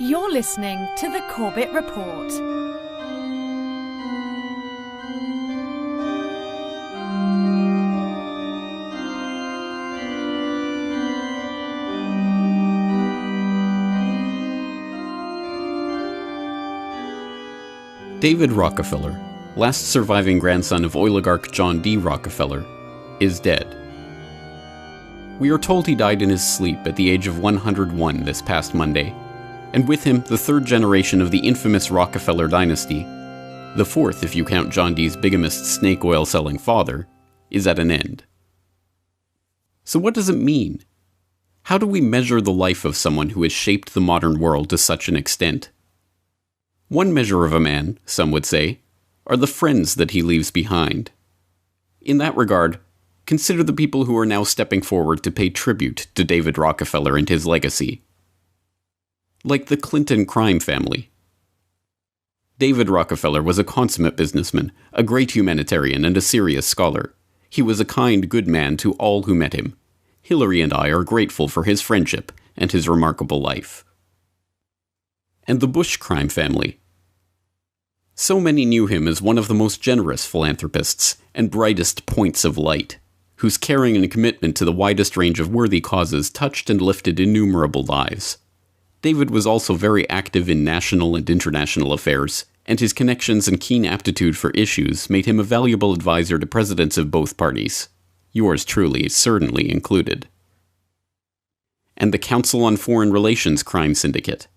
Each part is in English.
You're listening to the Corbett Report. David Rockefeller, last surviving grandson of oligarch John D. Rockefeller, is dead. We are told he died in his sleep at the age of 101 this past Monday, and with him the third generation of the infamous Rockefeller dynasty, the fourth if you count John D.'s bigamist snake oil selling father, is at an end. So what does it mean? How do we measure the life of someone who has shaped the modern world to such an extent? One measure of a man, some would say, are the friends that he leaves behind. In that regard, consider the people who are now stepping forward to pay tribute to David Rockefeller and his legacy. Like the Clinton crime family. David Rockefeller was a consummate businessman, a great humanitarian, and a serious scholar. He was a kind, good man to all who met him. Hillary and I are grateful for his friendship and his remarkable life. And the Bush crime family. So many knew him as one of the most generous philanthropists and brightest points of light, whose caring and commitment to the widest range of worthy causes touched and lifted innumerable lives. David was also very active in national and international affairs, and his connections and keen aptitude for issues made him a valuable advisor to presidents of both parties, yours truly certainly included. And the Council on Foreign Relations crime syndicate.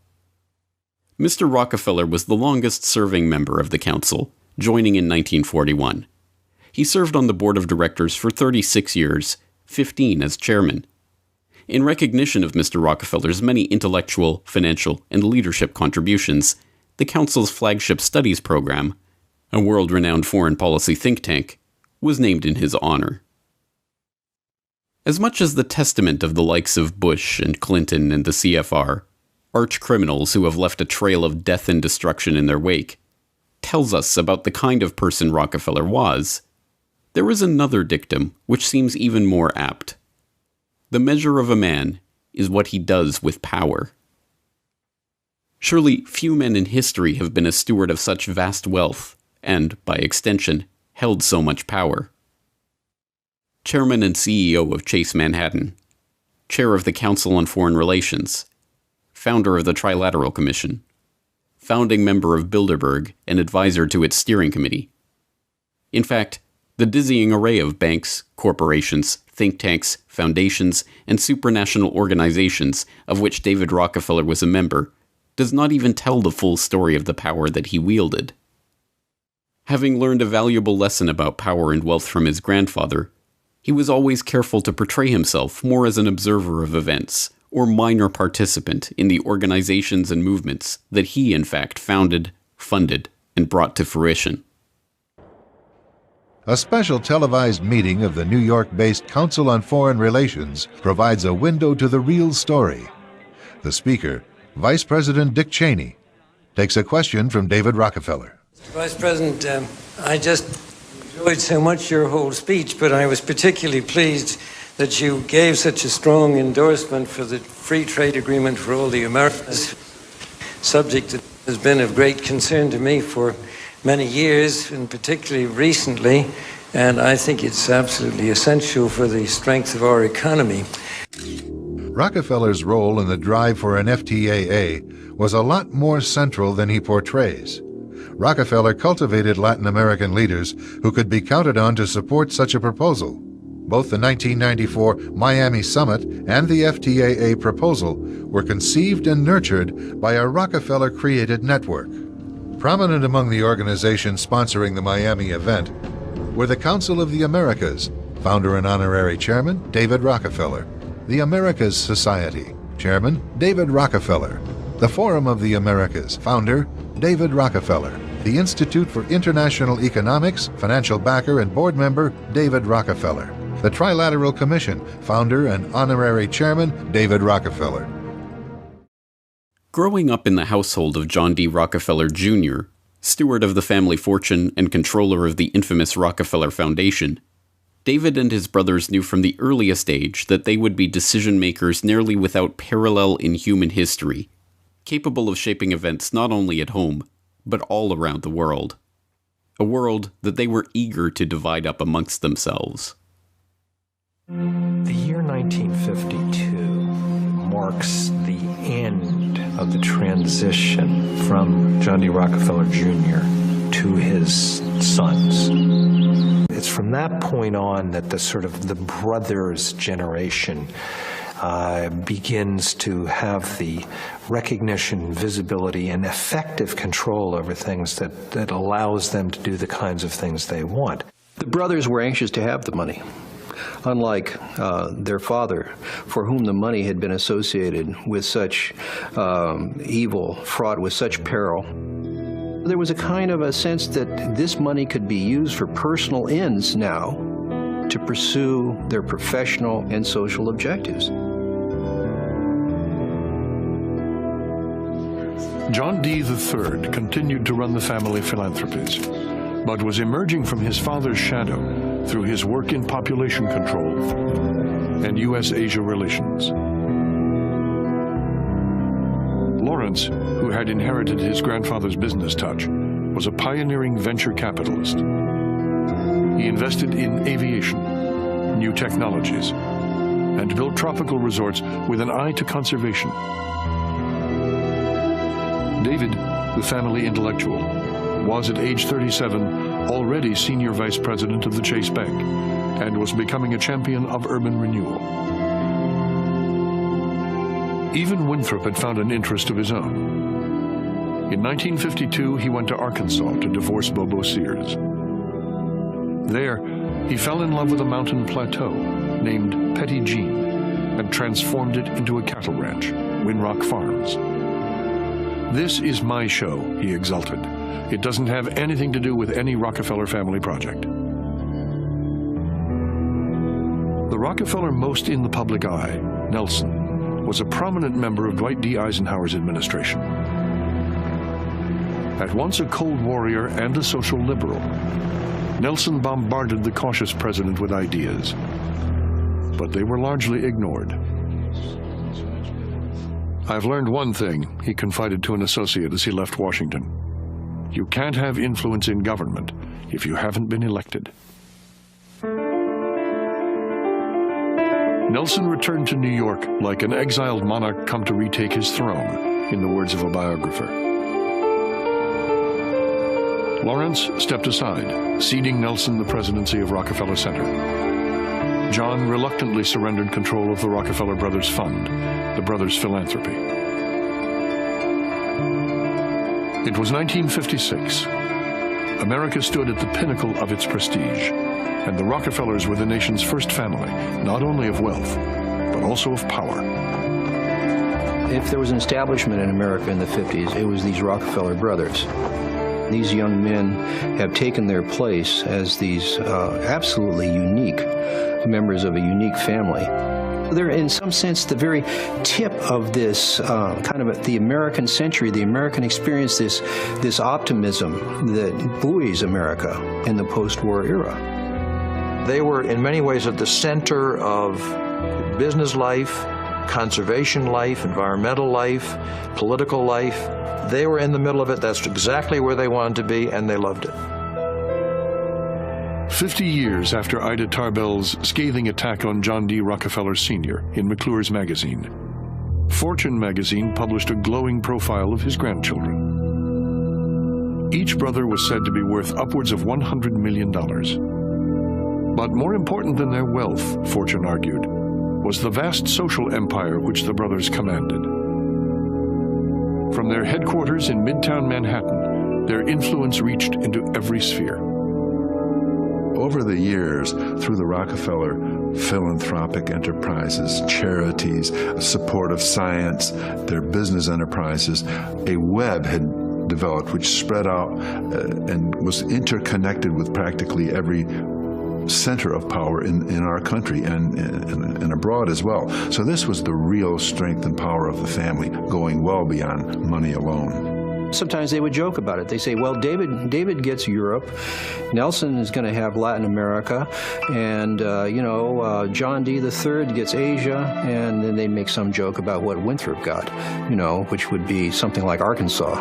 Mr. Rockefeller was the longest-serving member of the council, joining in 1941. He served on the board of directors for 36 years, 15 as chairman. In recognition of Mr. Rockefeller's many intellectual, financial, and leadership contributions, the council's flagship studies program, a world-renowned foreign policy think tank, was named in his honor. As much as the testament of the likes of Bush and Clinton and the CFR, arch-criminals who have left a trail of death and destruction in their wake, tells us about the kind of person Rockefeller was, there is another dictum which seems even more apt. The measure of a man is what he does with power. Surely few men in history have been a steward of such vast wealth, and, by extension, held so much power. Chairman and CEO of Chase Manhattan, chair of the Council on Foreign Relations, founder of the Trilateral Commission, founding member of Bilderberg and advisor to its steering committee. In fact, the dizzying array of banks, corporations, think tanks, foundations, and supranational organizations of which David Rockefeller was a member does not even tell the full story of the power that he wielded. Having learned a valuable lesson about power and wealth from his grandfather, he was always careful to portray himself more as an observer of events, or minor participant in the organizations and movements that he, in fact, founded, funded, and brought to fruition. A special televised meeting of the New York-based Council on Foreign Relations provides a window to the real story. The speaker, Vice President Dick Cheney, takes a question from David Rockefeller. Vice President, I just enjoyed so much your whole speech, but I was particularly pleased that you gave such a strong endorsement for the free trade agreement for all the Americas, subject that has been of great concern to me for many years, and particularly recently, and I think it's absolutely essential for the strength of our economy. Rockefeller's role in the drive for an FTAA was a lot more central than he portrays. Rockefeller cultivated Latin American leaders who could be counted on to support such a proposal. Both the 1994 Miami Summit and the FTAA proposal were conceived and nurtured by a Rockefeller-created network. Prominent among the organizations sponsoring the Miami event were the Council of the Americas, founder and honorary chairman David Rockefeller, the Americas Society, chairman David Rockefeller, the Forum of the Americas, founder David Rockefeller, the Institute for International Economics, financial backer and board member David Rockefeller, the Trilateral Commission, founder and honorary chairman David Rockefeller. Growing up in the household of John D. Rockefeller Jr., steward of the family fortune and controller of the infamous Rockefeller Foundation, David and his brothers knew from the earliest age that they would be decision-makers nearly without parallel in human history, capable of shaping events not only at home, but all around the world. A world that they were eager to divide up amongst themselves. The year 1952 marks the end of the transition from John D. Rockefeller Jr. to his sons. It's from that point on that the brothers generation begins to have the recognition, visibility, and effective control over things that allows them to do the kinds of things they want. The brothers were anxious to have the money, unlike their father, for whom the money had been associated with such evil, fraught with such peril. There was a kind of a sense that this money could be used for personal ends now to pursue their professional and social objectives. John D. III continued to run the family philanthropies, but was emerging from his father's shadow through his work in population control and U.S.-Asia relations. Lawrence, who had inherited his grandfather's business touch, was a pioneering venture capitalist. He invested in aviation, new technologies, and built tropical resorts with an eye to conservation. David, the family intellectual, was at age 37 already senior vice president of the Chase Bank and was becoming a champion of urban renewal. Even Winthrop had found an interest of his own. In 1952, he went to Arkansas to divorce Bobo Sears. There, he fell in love with a mountain plateau named Petit Jean and transformed it into a cattle ranch, Winrock Farms. "This is my show," he exulted. "It doesn't have anything to do with any Rockefeller family project." The Rockefeller most in the public eye, Nelson, was a prominent member of Dwight D. Eisenhower's administration. At once a cold warrior and a social liberal, Nelson bombarded the cautious president with ideas, but they were largely ignored. "I've learned one thing," he confided to an associate as he left Washington. "You can't have influence in government if you haven't been elected." Nelson returned to New York like an exiled monarch come to retake his throne, in the words of a biographer. Lawrence stepped aside, ceding Nelson the presidency of Rockefeller Center. John reluctantly surrendered control of the Rockefeller Brothers Fund, the brothers' philanthropy. It was 1956. America stood at the pinnacle of its prestige, and the Rockefellers were the nation's first family, not only of wealth, but also of power. If there was an establishment in America in the 50s, it was these Rockefeller brothers. These young men have taken their place as these absolutely unique members of a unique family. They're, in some sense, the very tip of this kind of the American century, the American experience, this optimism that buoys America in the post-war era. They were, in many ways, at the center of business life, conservation life, environmental life, political life. They were in the middle of it. That's exactly where they wanted to be, and they loved it. 50 years after Ida Tarbell's scathing attack on John D. Rockefeller Sr. in McClure's magazine, Fortune magazine published a glowing profile of his grandchildren. Each brother was said to be worth upwards of $100 million. But more important than their wealth, Fortune argued, was the vast social empire which the brothers commanded. From their headquarters in Midtown Manhattan, their influence reached into every sphere. Over the years, through the Rockefeller philanthropic enterprises, charities, support of science, their business enterprises, a web had developed which spread out and was interconnected with practically every center of power in our country and abroad as well. So this was the real strength and power of the family, going well beyond money alone. Sometimes they would joke about it. They say, well, David gets Europe, Nelson is going to have Latin America, and, John D. III gets Asia, and then they'd make some joke about what Winthrop got, which would be something like Arkansas.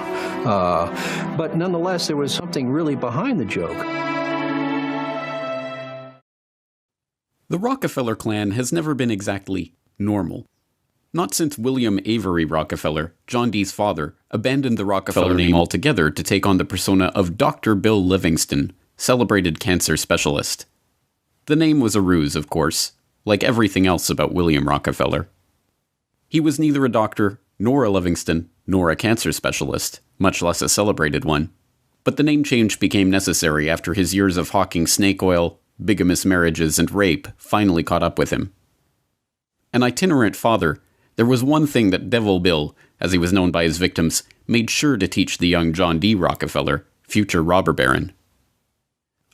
But nonetheless, there was something really behind the joke. The Rockefeller clan has never been exactly normal. Not since William Avery Rockefeller, John D's father, abandoned the Rockefeller name altogether to take on the persona of Dr. Bill Livingston, celebrated cancer specialist. The name was a ruse, of course, like everything else about William Rockefeller. He was neither a doctor, nor a Livingston, nor a cancer specialist, much less a celebrated one. But the name change became necessary after his years of hawking snake oil, bigamous marriages, and rape finally caught up with him. An itinerant father, there was one thing that Devil Bill, as he was known by his victims, made sure to teach the young John D. Rockefeller, future robber baron.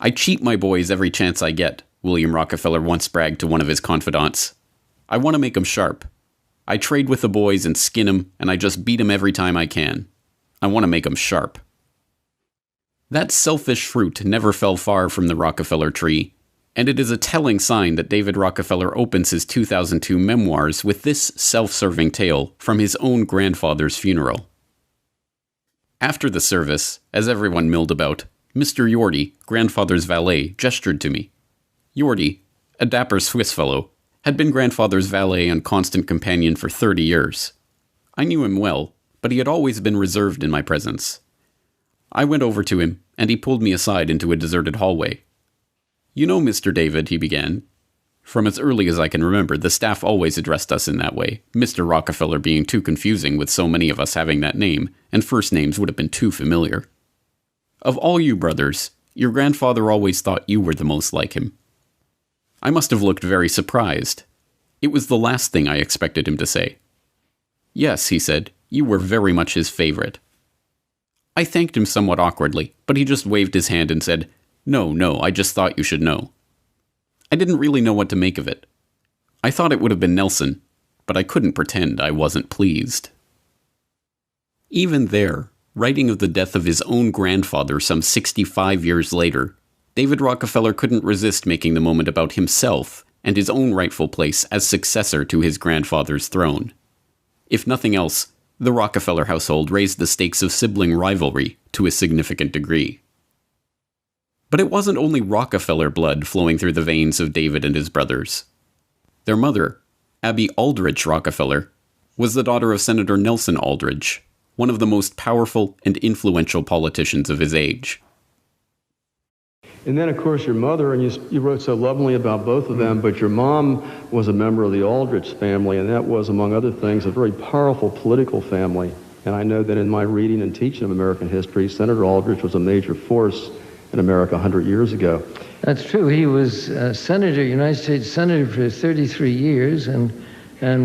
"I cheat my boys every chance I get," William Rockefeller once bragged to one of his confidants. "I want to make 'em sharp. I trade with the boys and skin 'em, and I just beat 'em every time I can. I want to make 'em sharp." That selfish fruit never fell far from the Rockefeller tree, and it is a telling sign that David Rockefeller opens his 2002 memoirs with this self-serving tale from his own grandfather's funeral. After the service, as everyone milled about, Mr. Yorty, grandfather's valet, gestured to me. Yorty, a dapper Swiss fellow, had been grandfather's valet and constant companion for 30 years. I knew him well, but he had always been reserved in my presence. I went over to him, and he pulled me aside into a deserted hallway. "You know, Mr. David," he began. From as early as I can remember, the staff always addressed us in that way, Mr. Rockefeller being too confusing with so many of us having that name, and first names would have been too familiar. "Of all you brothers, your grandfather always thought you were the most like him." I must have looked very surprised. It was the last thing I expected him to say. "Yes," he said, "you were very much his favorite." I thanked him somewhat awkwardly, but he just waved his hand and said, No, I just thought you should know." I didn't really know what to make of it. I thought it would have been Nelson, but I couldn't pretend I wasn't pleased. Even there, writing of the death of his own grandfather some 65 years later, David Rockefeller couldn't resist making the moment about himself and his own rightful place as successor to his grandfather's throne. If nothing else, the Rockefeller household raised the stakes of sibling rivalry to a significant degree. But it wasn't only Rockefeller blood flowing through the veins of David and his brothers. Their mother, Abby Aldrich Rockefeller, was the daughter of Senator Nelson Aldrich, one of the most powerful and influential politicians of his age. And then, of course, your mother, and you wrote so lovingly about both of them, but your mom was a member of the Aldrich family, and that was, among other things, a very powerful political family. And I know that in my reading and teaching of American history, Senator Aldrich was a major force in America 100 years ago. That's true. He was United States Senator for 33 years and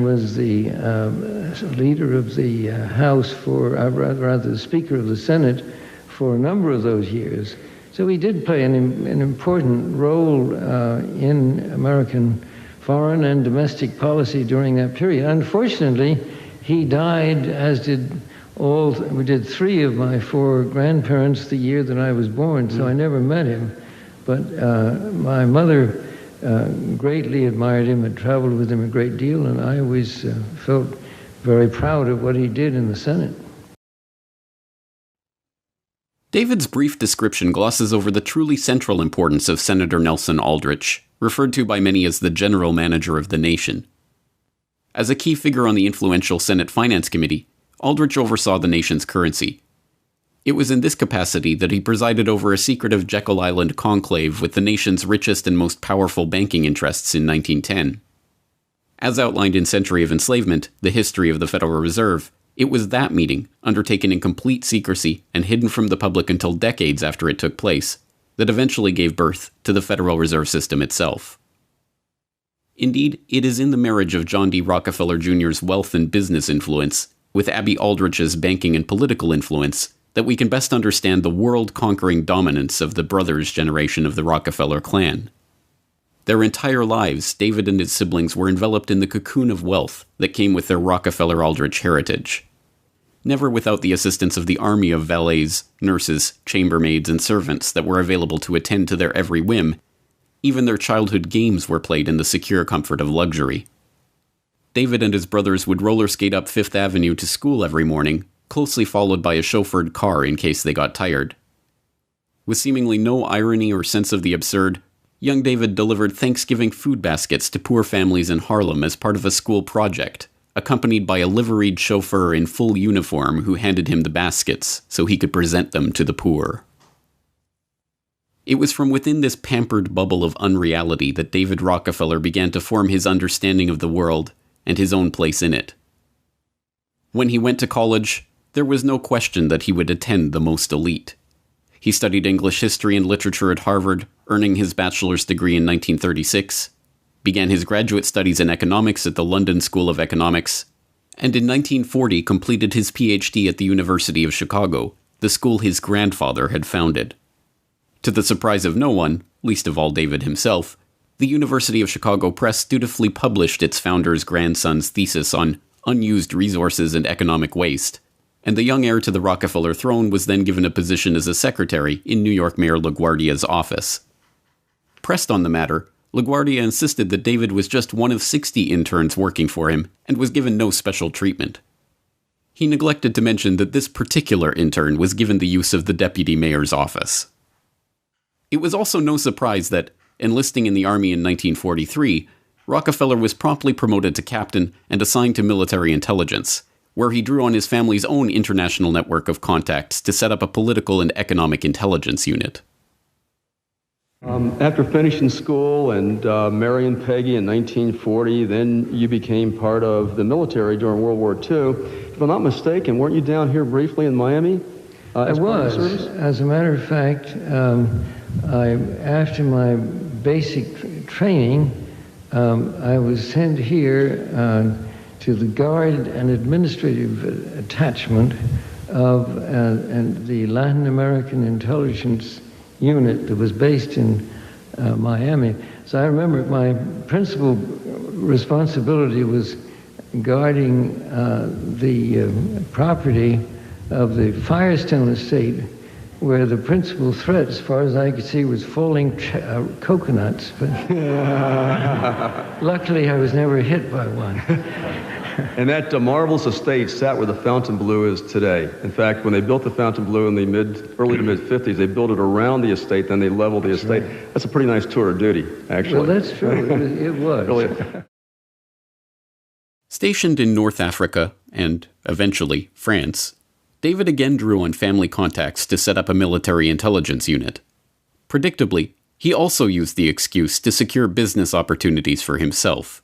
was the leader of the House rather the Speaker of the Senate for a number of those years. So he did play an important role in American foreign and domestic policy during that period. Unfortunately, he died, as did we did 3 of my 4 grandparents the year that I was born, so I never met him. But my mother greatly admired him and traveled with him a great deal, and I always felt very proud of what he did in the Senate. David's brief description glosses over the truly central importance of Senator Nelson Aldrich, referred to by many as the general manager of the nation. As a key figure on the influential Senate Finance Committee, Aldrich oversaw the nation's currency. It was in this capacity that he presided over a secretive Jekyll Island conclave with the nation's richest and most powerful banking interests in 1910. As outlined in Century of Enslavement, the history of the Federal Reserve, it was that meeting, undertaken in complete secrecy and hidden from the public until decades after it took place, that eventually gave birth to the Federal Reserve System itself. Indeed, it is in the marriage of John D. Rockefeller Jr.'s wealth and business influence with Abby Aldrich's banking and political influence that we can best understand the world-conquering dominance of the brothers' generation of the Rockefeller clan. Their entire lives, David and his siblings were enveloped in the cocoon of wealth that came with their Rockefeller-Aldrich heritage. never without the assistance of the army of valets, nurses, chambermaids, and servants that were available to attend to their every whim. Even their childhood games were played in the secure comfort of luxury. David and his brothers would roller skate up Fifth Avenue to school every morning, closely followed by a chauffeured car in case they got tired. With seemingly no irony or sense of the absurd, young David delivered Thanksgiving food baskets to poor families in Harlem as part of a school project, accompanied by a liveried chauffeur in full uniform who handed him the baskets so he could present them to the poor. It was from within this pampered bubble of unreality that David Rockefeller began to form his understanding of the world and his own place in it. When he went to college, there was no question that he would attend the most elite. He studied English history and literature at Harvard, earning his bachelor's degree in 1936, began his graduate studies in economics at the London School of Economics, and in 1940 completed his PhD at the University of Chicago, the school his grandfather had founded. To the surprise of no one, least of all David himself, the University of Chicago Press dutifully published its founder's grandson's thesis on unused resources and economic waste, and the young heir to the Rockefeller throne was then given a position as a secretary in New York Mayor LaGuardia's office. Pressed on the matter, LaGuardia insisted that David was just one of 60 interns working for him and was given no special treatment. He neglected to mention that this particular intern was given the use of the deputy mayor's office. It was also no surprise that, enlisting in the army in 1943, Rockefeller was promptly promoted to captain and assigned to military intelligence, where he drew on his family's own international network of contacts to set up a political and economic intelligence unit. After finishing school and marrying Peggy in 1940, then you became part of the military during World War II. If I'm not mistaken, weren't you down here briefly in Miami? I was. As a matter of fact, after my basic training, I was sent here to the Guard and Administrative Attachment of the Latin American Intelligence Unit that was based in Miami. So I remember my principal responsibility was guarding the property of the Firestone estate, where the principal threat, as far as I could see, was falling coconuts. But luckily, I was never hit by one. And that marvelous estate sat where the Fontainebleau is today. In fact, when they built the Fontainebleau in the early to mid-50s, they built it around the estate, then they leveled the estate. Right. That's a pretty nice tour of duty, actually. Well, that's true. It was. Really. Stationed in North Africa, and eventually France, David again drew on family contacts to set up a military intelligence unit. Predictably, he also used the excuse to secure business opportunities for himself.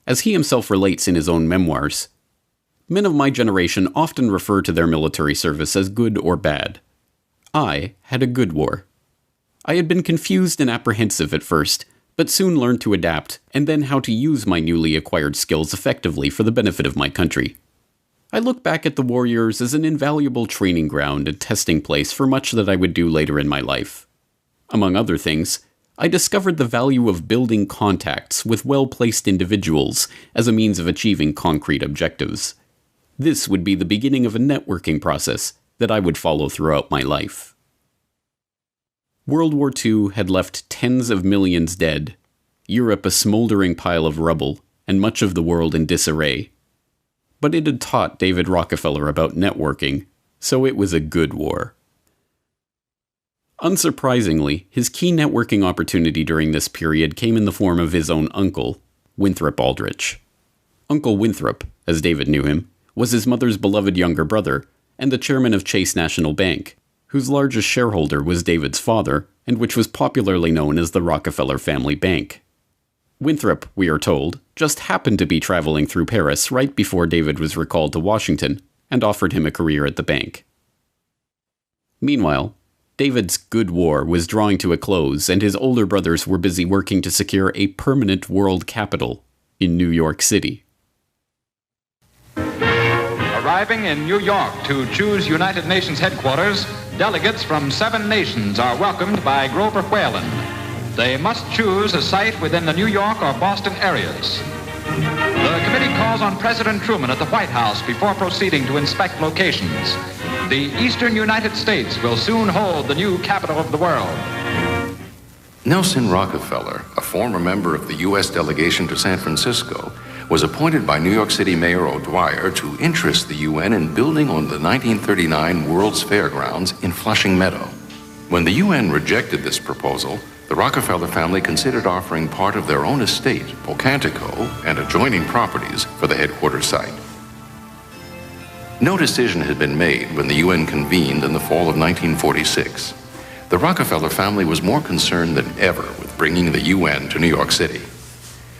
As he himself relates in his own memoirs, men of my generation often refer to their military service as good or bad. I had a good war. I had been confused and apprehensive at first, but soon learned to adapt, and then how to use my newly acquired skills effectively for the benefit of my country. I look back at the war years as an invaluable training ground and testing place for much that I would do later in my life. Among other things, I discovered the value of building contacts with well-placed individuals as a means of achieving concrete objectives. This would be the beginning of a networking process that I would follow throughout my life. World War II had left tens of millions dead, Europe a smoldering pile of rubble, and much of the world in disarray. But it had taught David Rockefeller about networking, so it was a good war. Unsurprisingly, his key networking opportunity during this period came in the form of his own uncle, Winthrop Aldrich. Uncle Winthrop, as David knew him, was his mother's beloved younger brother, and the chairman of Chase National Bank, whose largest shareholder was David's father, and which was popularly known as the Rockefeller Family Bank. Winthrop, we are told, just happened to be traveling through Paris right before David was recalled to Washington, and offered him a career at the bank. Meanwhile, David's good war was drawing to a close, and his older brothers were busy working to secure a permanent world capital in New York City. Arriving in New York to choose United Nations headquarters, delegates from 7 nations are welcomed by Grover Whalen. They must choose a site within the New York or Boston areas. The committee calls on President Truman at the White House before proceeding to inspect locations. The eastern United States will soon hold the new capital of the world. Nelson Rockefeller, a former member of the U.S. delegation to San Francisco, was appointed by New York City Mayor O'Dwyer to interest the UN in building on the 1939 World's Fairgrounds in Flushing Meadow. When the UN rejected this proposal, the Rockefeller family considered offering part of their own estate, Pocantico, and adjoining properties for the headquarters site. No decision had been made when the UN convened in the fall of 1946. The Rockefeller family was more concerned than ever with bringing the UN to New York City.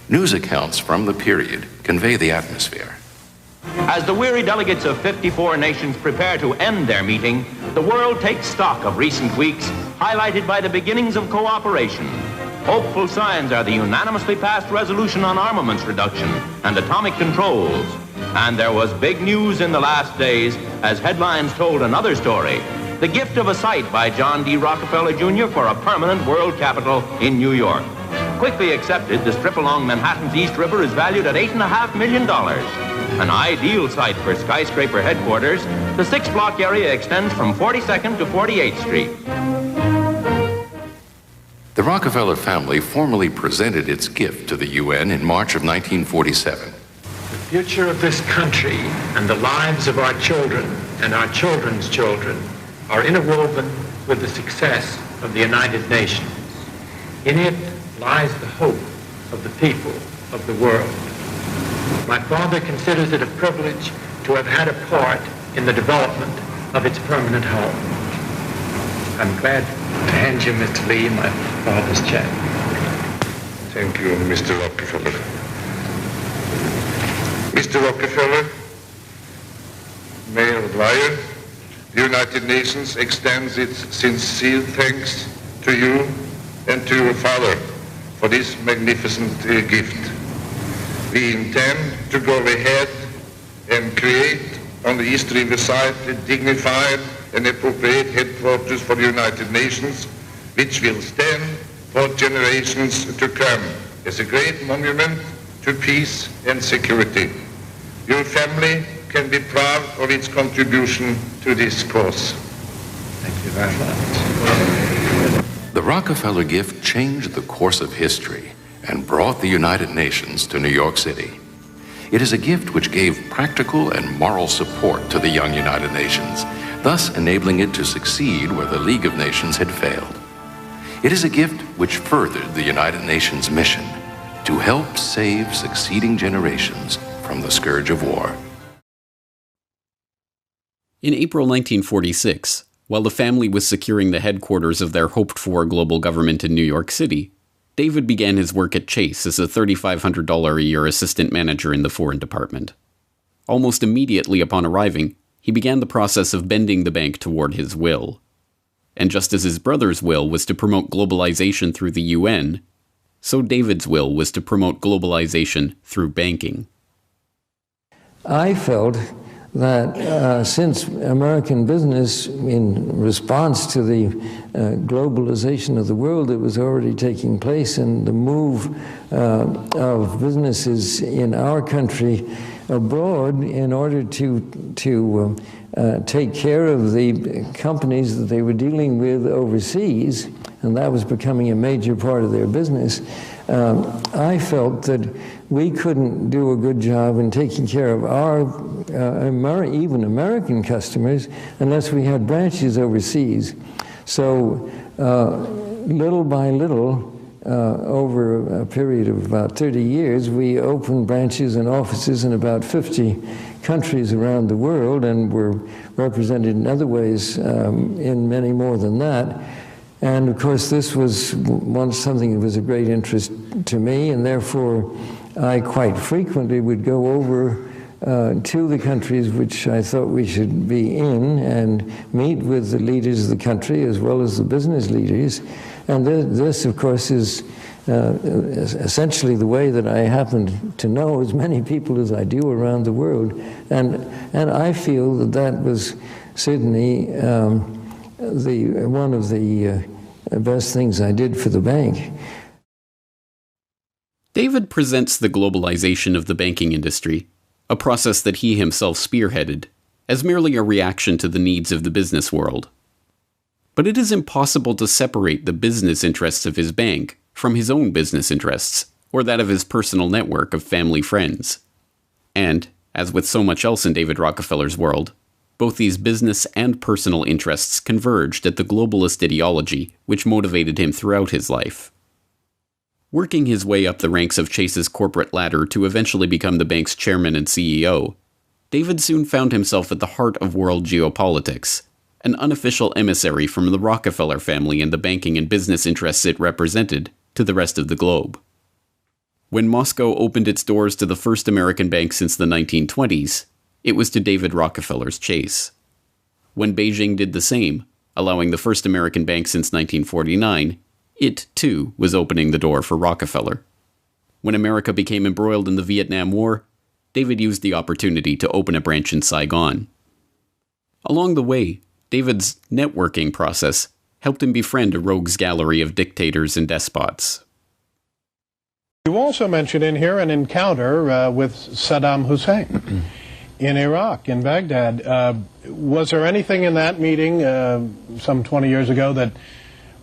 News accounts from the period convey the atmosphere. As the weary delegates of 54 nations prepare to end their meeting, the world takes stock of recent weeks, highlighted by the beginnings of cooperation. Hopeful signs are the unanimously passed resolution on armaments reduction and atomic controls. And there was big news in the last days as headlines told another story: the gift of a site by John D. Rockefeller Jr. for a permanent world capital in New York. Quickly accepted, the strip along Manhattan's East River is valued at $8.5 million. An ideal site for skyscraper headquarters, the 6-block area extends from 42nd to 48th Street. The Rockefeller family formally presented its gift to the UN in March of 1947. The future of this country and the lives of our children and our children's children are interwoven with the success of the United Nations. In it lies the hope of the people of the world. My father considers it a privilege to have had a part in the development of its permanent home. I'm glad to hand you, Mr. Lee, my father's check. Thank you, Mr. Rockefeller. Mr. Rockefeller, Mayor O'Dwyer, the United Nations extends its sincere thanks to you and to your father for this magnificent gift. We intend to go ahead and create on the East River side a dignified and appropriate headquarters for the United Nations, which will stand for generations to come as a great monument to peace and security. Your family can be proud of its contribution to this cause. Thank you very much. The Rockefeller gift changed the course of history and brought the United Nations to New York City. It is a gift which gave practical and moral support to the young United Nations, thus enabling it to succeed where the League of Nations had failed. It is a gift which furthered the United Nations mission to help save succeeding generations from the scourge of war. In April 1946, while the family was securing the headquarters of their hoped-for global government in New York City, David began his work at Chase as a $3,500 a year assistant manager in the Foreign Department. Almost immediately upon arriving, he began the process of bending the bank toward his will. And just as his brother's will was to promote globalization through the UN, so David's will was to promote globalization through banking. I felt that since American business, in response to the globalization of the world that was already taking place and the move of businesses in our country abroad in order to take care of the companies that they were dealing with overseas, and that was becoming a major part of their business, I felt that we couldn't do a good job in taking care of our even American customers unless we had branches overseas. So little by little, over a period of about 30 years, we opened branches and offices in about 50 countries around the world, and were represented in other ways in many more than that. And of course, this was something that was of great interest to me, and therefore I quite frequently would go over to the countries which I thought we should be in and meet with the leaders of the country as well as the business leaders. And this, of course, is essentially the way that I happen to know as many people as I do around the world. And I feel that that was certainly one of the best things I did for the bank. David presents the globalization of the banking industry, a process that he himself spearheaded, as merely a reaction to the needs of the business world. But it is impossible to separate the business interests of his bank from his own business interests, or that of his personal network of family friends. And, as with so much else in David Rockefeller's world, both these business and personal interests converged at the globalist ideology which motivated him throughout his life. Working his way up the ranks of Chase's corporate ladder to eventually become the bank's chairman and CEO, David soon found himself at the heart of world geopolitics, an unofficial emissary from the Rockefeller family and the banking and business interests it represented to the rest of the globe. When Moscow opened its doors to the first American bank since the 1920s, it was to David Rockefeller's Chase. When Beijing did the same, allowing the first American bank since 1949, it, too, was opening the door for Rockefeller. When America became embroiled in the Vietnam War, David used the opportunity to open a branch in Saigon. Along the way, David's networking process helped him befriend a rogues gallery of dictators and despots. You also mentioned in here an encounter with Saddam Hussein in Iraq, in Baghdad. Was there anything in that meeting some 20 years ago that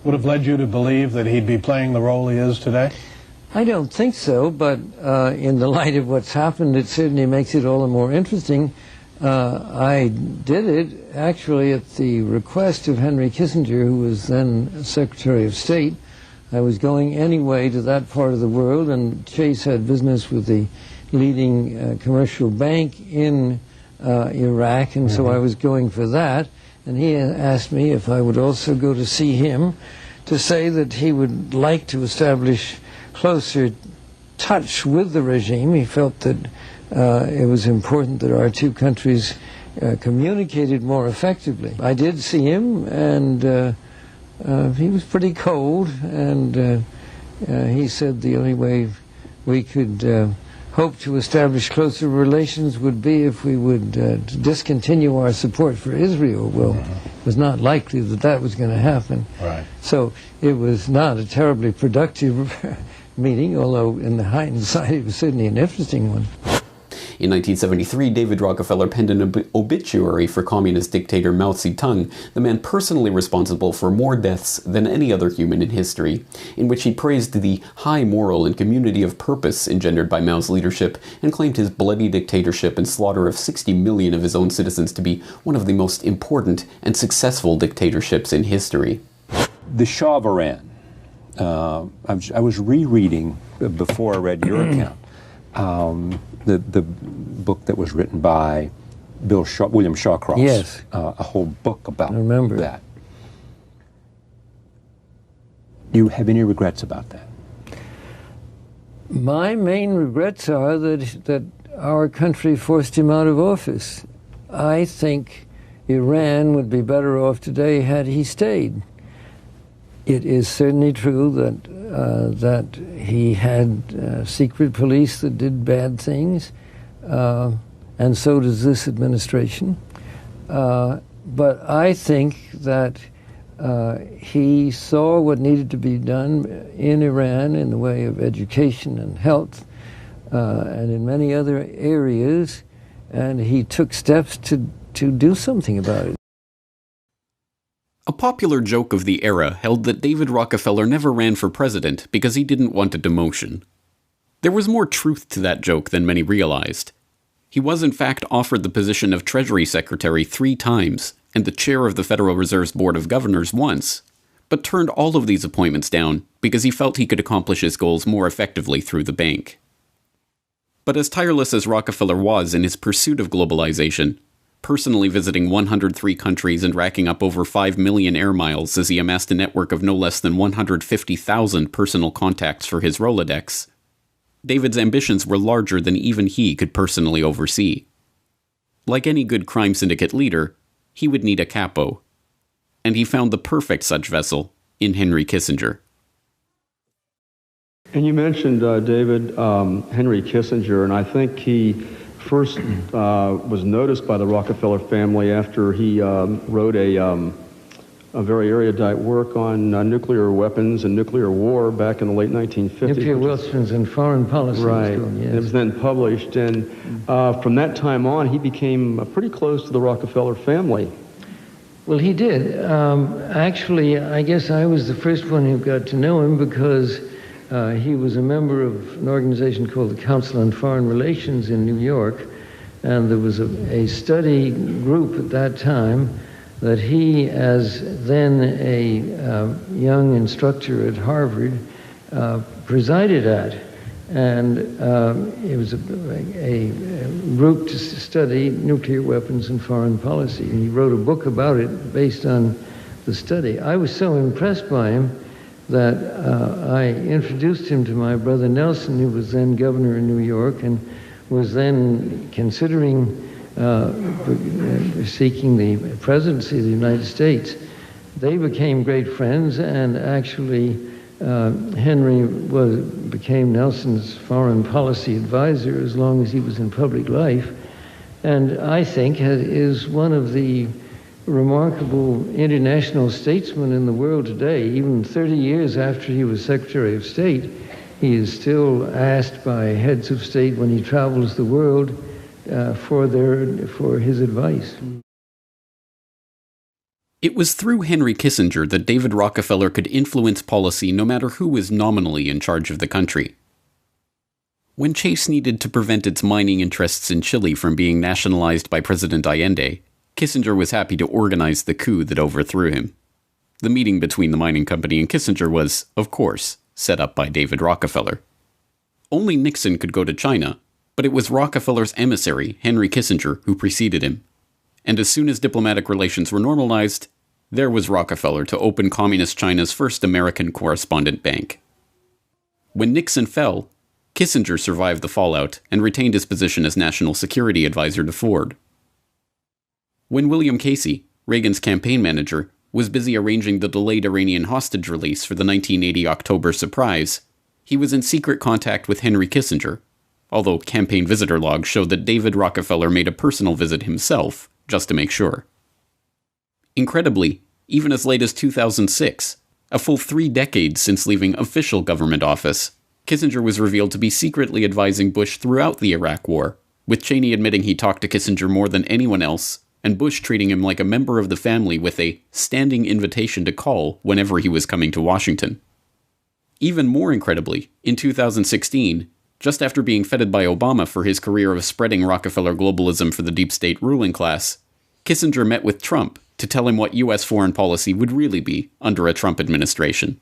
would have led you to believe that he'd be playing the role he is today? I don't think so, but in the light of what's happened, it certainly makes it all the more interesting. I did it actually at the request of Henry Kissinger, who was then Secretary of State. I was going anyway to that part of the world, and Chase had business with the leading commercial bank in Iraq, and so I was going for that. And he asked me if I would also go to see him to say that he would like to establish closer touch with the regime. He felt that it was important that our two countries communicated more effectively. I did see him, and he was pretty cold, and he said the only way we could hope to establish closer relations would be if we would discontinue our support for Israel. Well, it was not likely that that was going to happen. Right. So it was not a terribly productive meeting, although in the hindsight it was certainly an interesting one. In 1973, David Rockefeller penned an obituary for communist dictator Mao Zedong, the man personally responsible for more deaths than any other human in history, in which he praised the high moral and community of purpose engendered by Mao's leadership and claimed his bloody dictatorship and slaughter of 60 million of his own citizens to be one of the most important and successful dictatorships in history. The Shah of Iran. I was rereading before I read your account. The book that was written by William Shawcross. Yes. A whole book about that. Do you have any regrets about that? My main regrets are that our country forced him out of office. I think Iran would be better off today had he stayed. It is certainly true that he had secret police that did bad things, and so does this administration. But I think that he saw what needed to be done in Iran in the way of education and health, and in many other areas, and he took steps to do something about it. A popular joke of the era held that David Rockefeller never ran for president because he didn't want a demotion. There was more truth to that joke than many realized. He was in fact offered the position of Treasury Secretary 3 times and the chair of the Federal Reserve's Board of Governors once, but turned all of these appointments down because he felt he could accomplish his goals more effectively through the bank. But as tireless as Rockefeller was in his pursuit of globalization, personally visiting 103 countries and racking up over 5 million air miles as he amassed a network of no less than 150,000 personal contacts for his Rolodex, David's ambitions were larger than even he could personally oversee. Like any good crime syndicate leader, he would need a capo. And he found the perfect such vessel in Henry Kissinger. And you mentioned, David, Henry Kissinger, and I think he first was noticed by the Rockefeller family after he wrote a a very erudite work on nuclear weapons and nuclear war back in the late 1950s. Nuclear weapons and foreign policy. Right. Yes. And it was then published, and from that time on, he became pretty close to the Rockefeller family. Well, he did. Actually, I guess I was the first one who got to know him because he was a member of an organization called the Council on Foreign Relations in New York, and there was a study group at that time that he, as then a young instructor at Harvard, presided at. And it was a group to study nuclear weapons and foreign policy. And he wrote a book about it based on the study. I was so impressed by him that I introduced him to my brother Nelson, who was then governor in New York and was then considering seeking the presidency of the United States. They became great friends, and actually Henry became Nelson's foreign policy advisor as long as he was in public life, and I think is one of the remarkable international statesmen in the world today. Even 30 years after he was Secretary of State, he is still asked by heads of state when he travels the world for his advice. It was through Henry Kissinger that David Rockefeller could influence policy no matter who was nominally in charge of the country. When Chase needed to prevent its mining interests in Chile from being nationalized by President Allende, Kissinger was happy to organize the coup that overthrew him. The meeting between the mining company and Kissinger was, of course, set up by David Rockefeller. Only Nixon could go to China, but it was Rockefeller's emissary, Henry Kissinger, who preceded him. And as soon as diplomatic relations were normalized, there was Rockefeller to open Communist China's first American correspondent bank. When Nixon fell, Kissinger survived the fallout and retained his position as National Security Advisor to Ford. When William Casey, Reagan's campaign manager, was busy arranging the delayed Iranian hostage release for the 1980 October surprise, he was in secret contact with Henry Kissinger, although campaign visitor logs showed that David Rockefeller made a personal visit himself, just to make sure. Incredibly, even as late as 2006, a full 3 decades since leaving official government office, Kissinger was revealed to be secretly advising Bush throughout the Iraq War, with Cheney admitting he talked to Kissinger more than anyone else, and Bush treating him like a member of the family with a standing invitation to call whenever he was coming to Washington. Even more incredibly, in 2016, just after being feted by Obama for his career of spreading Rockefeller globalism for the deep state ruling class, Kissinger met with Trump to tell him what U.S. foreign policy would really be under a Trump administration.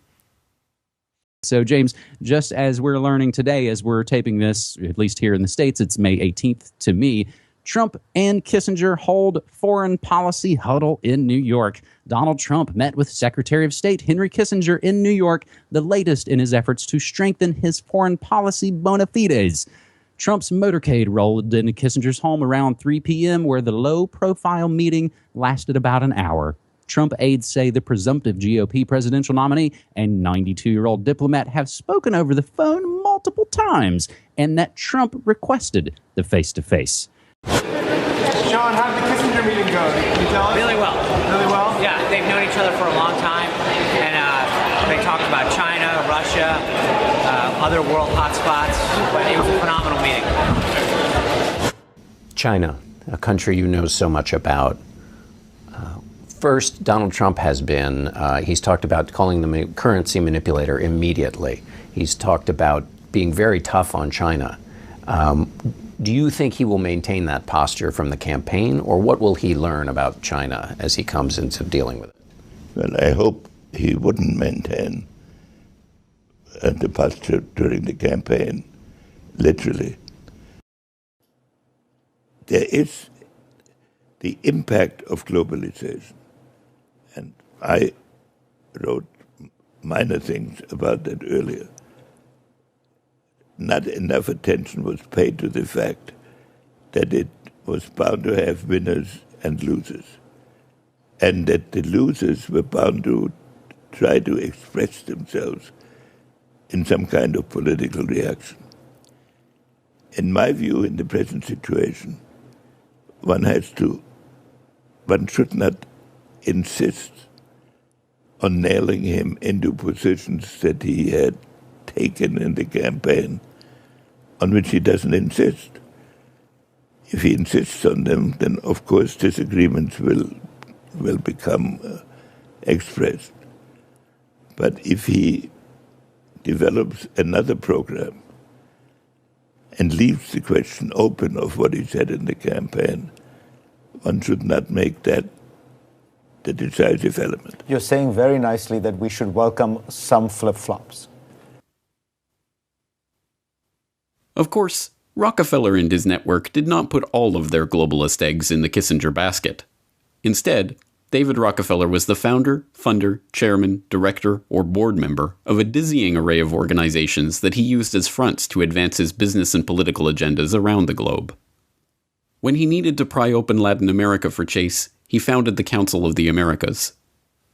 So, James, just as we're learning today, as we're taping this, at least here in the States, it's May 18th to me, Trump and Kissinger hold foreign policy huddle in New York. Donald Trump met with Secretary of State Henry Kissinger in New York, the latest in his efforts to strengthen his foreign policy bona fides. Trump's motorcade rolled into Kissinger's home around 3 p.m., where the low-profile meeting lasted about an hour. Trump aides say the presumptive GOP presidential nominee and 92-year-old diplomat have spoken over the phone multiple times, and that Trump requested the face-to-face. Sean, how did the Kissinger meeting go? Can you tell us? Really well. Really well? Yeah, they've known each other for a long time, and they talked about China, Russia, other world hotspots, but it was a phenomenal meeting. China, a country you know so much about. First, Donald Trump has been, he's talked about calling them a currency manipulator immediately. He's talked about being very tough on China. Do you think he will maintain that posture from the campaign, or what will he learn about China as he comes into dealing with it? Well, I hope he wouldn't maintain the posture during the campaign, literally. There is the impact of globalization, and I wrote minor things about that earlier. Not enough attention was paid to the fact that it was bound to have winners and losers, and that the losers were bound to try to express themselves in some kind of political reaction. In my view, in the present situation, one should not insist on nailing him into positions that he had taken in the campaign, on which he doesn't insist. If he insists on them, then of course disagreements will become expressed. But if he develops another program and leaves the question open of what he said in the campaign, one should not make that the decisive element. You're saying very nicely that we should welcome some flip-flops. Of course, Rockefeller and his network did not put all of their globalist eggs in the Kissinger basket. Instead, David Rockefeller was the founder, funder, chairman, director, or board member of a dizzying array of organizations that he used as fronts to advance his business and political agendas around the globe. When he needed to pry open Latin America for Chase, he founded the Council of the Americas.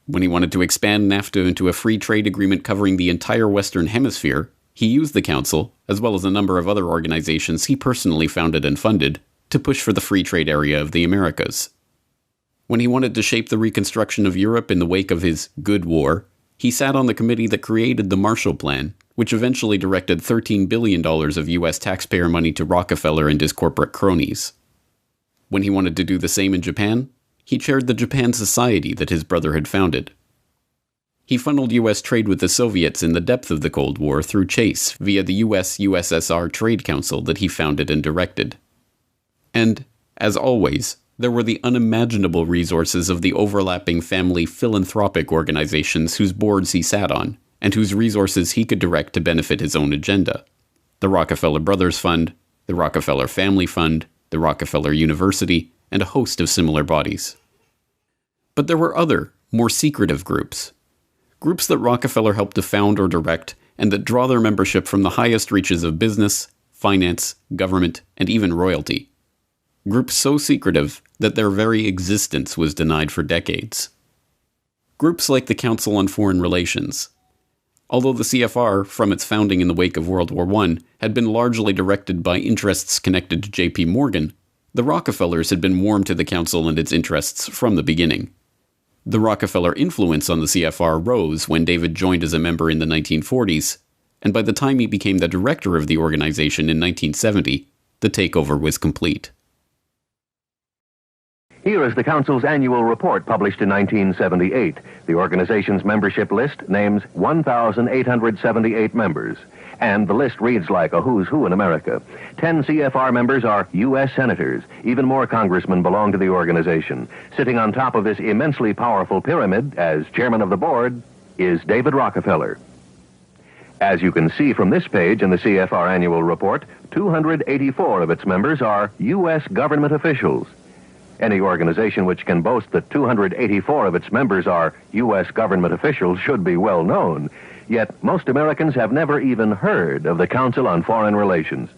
When he wanted to expand NAFTA into a free trade agreement covering the entire Western Hemisphere, he used the Council, as well as a number of other organizations he personally founded and funded, to push for the free trade area of the Americas. When he wanted to shape the reconstruction of Europe in the wake of his Good War, he sat on the committee that created the Marshall Plan, which eventually directed $13 billion of U.S. taxpayer money to Rockefeller and his corporate cronies. When he wanted to do the same in Japan, he chaired the Japan Society that his brother had founded. He funneled U.S. trade with the Soviets in the depth of the Cold War through Chase via the U.S.-USSR Trade Council that he founded and directed. And, as always, there were the unimaginable resources of the overlapping family philanthropic organizations whose boards he sat on, and whose resources he could direct to benefit his own agenda. The Rockefeller Brothers Fund, the Rockefeller Family Fund, the Rockefeller University, and a host of similar bodies. But there were other, more secretive groups. Groups that Rockefeller helped to found or direct, and that draw their membership from the highest reaches of business, finance, government, and even royalty. Groups so secretive that their very existence was denied for decades. Groups like the Council on Foreign Relations. Although the CFR, from its founding in the wake of World War I, had been largely directed by interests connected to J.P. Morgan, the Rockefellers had been warm to the Council and its interests from the beginning. The Rockefeller influence on the CFR rose when David joined as a member in the 1940s, and by the time he became the director of the organization in 1970, the takeover was complete. Here is the Council's annual report published in 1978. The organization's membership list names 1,878 members. And the list reads like a who's who in America. 10 CFR members are U.S. senators. Even more congressmen belong to the organization. Sitting on top of this immensely powerful pyramid, as chairman of the board, is David Rockefeller. As you can see from this page in the CFR annual report, 284 of its members are U.S. government officials. Any organization which can boast that 284 of its members are U.S. government officials should be well known. Yet most Americans have never even heard of the Council on Foreign Relations.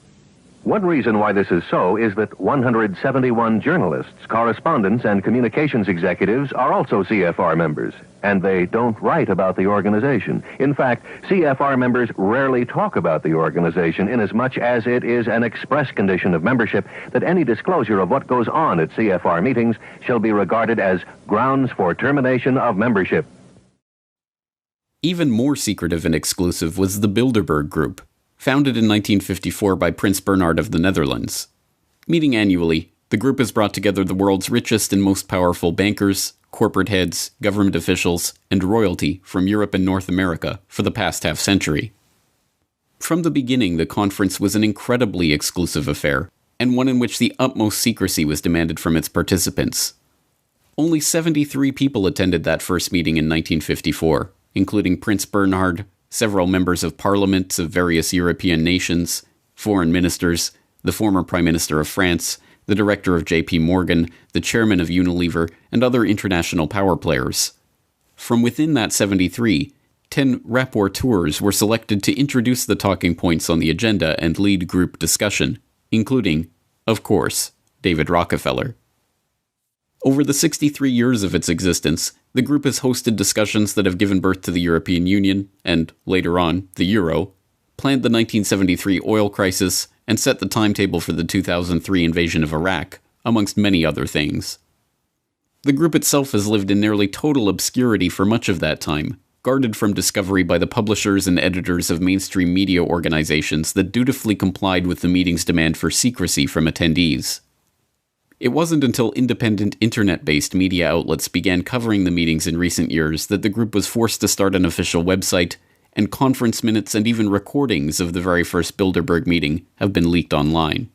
One reason why this is so is that 171 journalists, correspondents, and communications executives are also CFR members, and they don't write about the organization. In fact, CFR members rarely talk about the organization inasmuch as it is an express condition of membership that any disclosure of what goes on at CFR meetings shall be regarded as grounds for termination of membership. Even more secretive and exclusive was the Bilderberg Group, founded in 1954 by Prince Bernhard of the Netherlands. Meeting annually, the group has brought together the world's richest and most powerful bankers, corporate heads, government officials, and royalty from Europe and North America for the past half-century. From the beginning, the conference was an incredibly exclusive affair, and one in which the utmost secrecy was demanded from its participants. Only 73 people attended that first meeting in 1954, including Prince Bernhard, several members of parliaments of various European nations, foreign ministers, the former Prime Minister of France, the director of J.P. Morgan, the chairman of Unilever, and other international power players. From within that 73, 10 rapporteurs were selected to introduce the talking points on the agenda and lead group discussion, including, of course, David Rockefeller. Over the 63 years of its existence, the group has hosted discussions that have given birth to the European Union, and, later on, the Euro, planned the 1973 oil crisis, and set the timetable for the 2003 invasion of Iraq, amongst many other things. The group itself has lived in nearly total obscurity for much of that time, guarded from discovery by the publishers and editors of mainstream media organizations that dutifully complied with the meeting's demand for secrecy from attendees. It wasn't until independent internet-based media outlets began covering the meetings in recent years that the group was forced to start an official website, and conference minutes and even recordings of the very first Bilderberg meeting have been leaked online.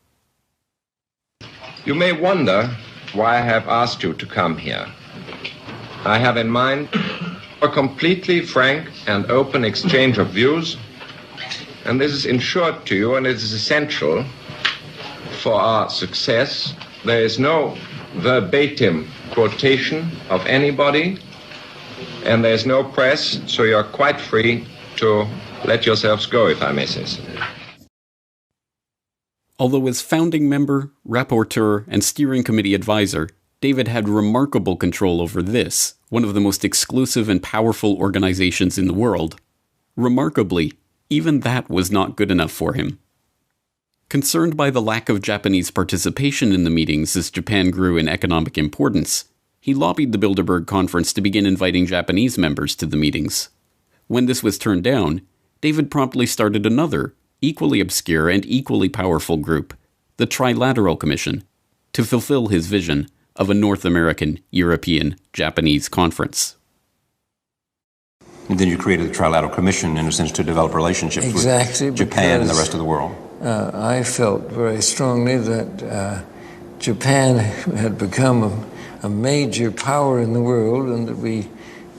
You may wonder why I have asked you to come here. I have in mind a completely frank and open exchange of views, and this is ensured to you, and it is essential for our success. There is no verbatim quotation of anybody, and there is no press, so you are quite free to let yourselves go, if I may say so. Although as founding member, rapporteur, and steering committee advisor, David had remarkable control over this, one of the most exclusive and powerful organizations in the world. Remarkably, even that was not good enough for him. Concerned by the lack of Japanese participation in the meetings as Japan grew in economic importance, he lobbied the Bilderberg Conference to begin inviting Japanese members to the meetings. When this was turned down, David promptly started another, equally obscure and equally powerful group, the Trilateral Commission, to fulfill his vision of a North American, European, Japanese conference. And then you created the Trilateral Commission, in a sense, to develop relationships with Japan and the rest of the world. I felt very strongly that Japan had become a major power in the world, and that we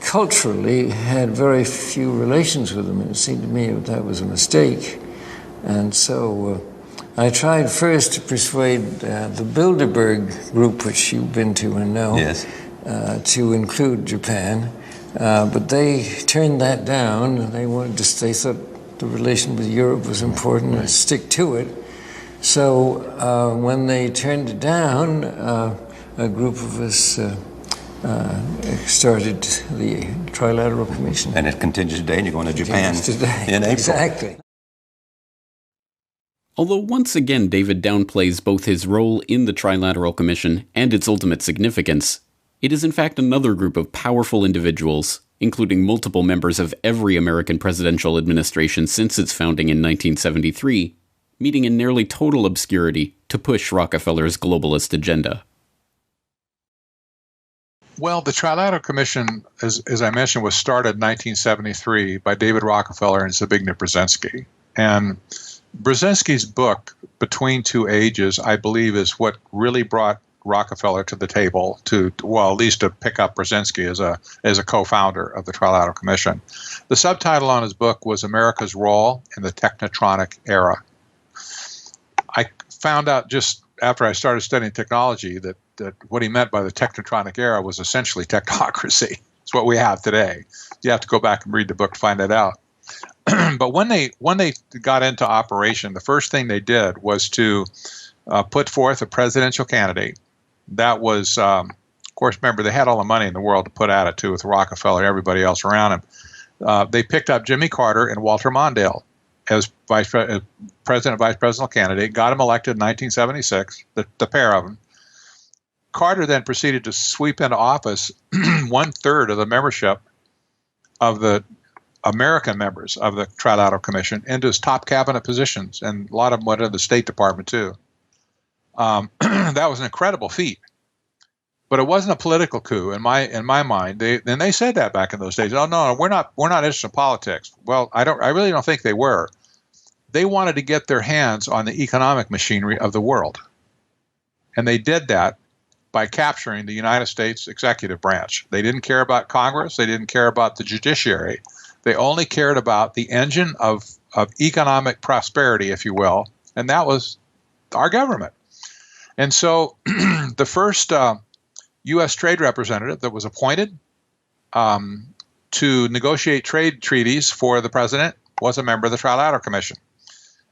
culturally had very few relations with them. It seemed to me that was a mistake. And so I tried first to persuade the Bilderberg group, which you've been to and know, yes, to include Japan. But they turned that down. They thought the relation with Europe was important and stick to it. So when they turned it down, a group of us started the Trilateral Commission. And it continues today, and you're going to Japan in April. Exactly. Although once again David downplays both his role in the Trilateral Commission and its ultimate significance, it is in fact another group of powerful individuals, including multiple members of every American presidential administration since its founding in 1973, meeting in nearly total obscurity to push Rockefeller's globalist agenda. Well, the Trilateral Commission, as I mentioned, was started in 1973 by David Rockefeller and Zbigniew Brzezinski. And Brzezinski's book, Between Two Ages, I believe, is what really brought Rockefeller to the table at least to pick up Brzezinski as a co-founder of the Trilateral Commission. The subtitle on his book was America's Role in the Technotronic Era. I found out just after I started studying technology that what he meant by the Technotronic Era was essentially technocracy. It's what we have today. You have to go back and read the book to find that out. But when they got into operation, the first thing they did was to put forth a presidential candidate. That was, of course, remember, they had all the money in the world to put at it, too, with Rockefeller and everybody else around him. They picked up Jimmy Carter and Walter Mondale as president and vice presidential candidate, got him elected in 1976, the pair of them. Carter then proceeded to sweep into office 1/3 of the membership of the American members of the Trilateral Commission into his top cabinet positions, and a lot of them went into the State Department too. That was an incredible feat, but it wasn't a political coup in my mind. They said that back in those days. Oh no, we're not interested in politics. Well, I really don't think they were. They wanted to get their hands on the economic machinery of the world, and they did that by capturing the United States executive branch. They didn't care about Congress. They didn't care about the judiciary. They only cared about the engine of economic prosperity, if you will, and that was our government. And so the first U.S. trade representative that was appointed to negotiate trade treaties for the president was a member of the Trilateral Commission.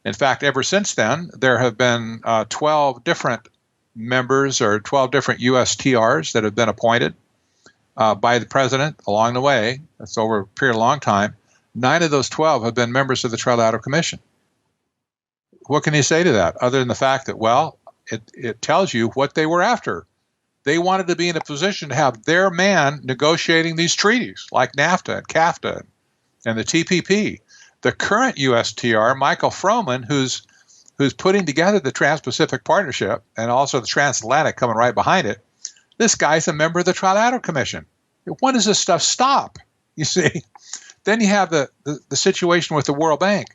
In fact, ever since then, there have been 12 different members or 12 different USTRs that have been appointed by the president along the way. That's over a period of a long time. 9 of those 12 have been members of the Trilateral Commission. What can you say to that other than the fact that, well, it tells you what they were after? They wanted to be in a position to have their man negotiating these treaties like NAFTA and CAFTA and the TPP. The current USTR, Michael Froman, who's putting together the Trans-Pacific Partnership and also the Transatlantic coming right behind it, this guy's a member of the Trilateral Commission. When does this stuff stop? You see? Then you have the situation with the World Bank.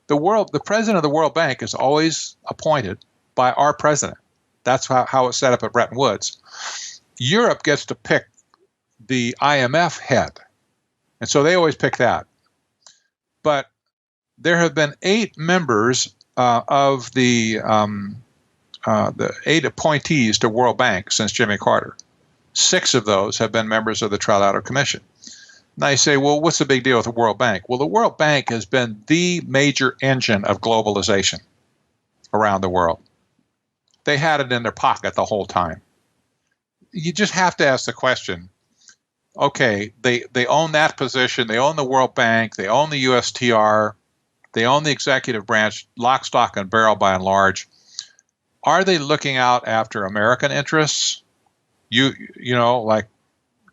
The president of the World Bank is always appointed by our president. That's how it's set up at Bretton Woods. Europe gets to pick the IMF head, and so they always pick that. But there have been 8 members of the 8 appointees to World Bank since Jimmy Carter. 6 of those have been members of the Trilateral Commission. Now you say, well, what's the big deal with the World Bank? Well, the World Bank has been the major engine of globalization around the world. They had it in their pocket the whole time. You just have to ask the question, okay, they own that position, they own the World Bank, they own the USTR, they own the executive branch, lock, stock, and barrel by and large. Are they looking out after American interests? You know, like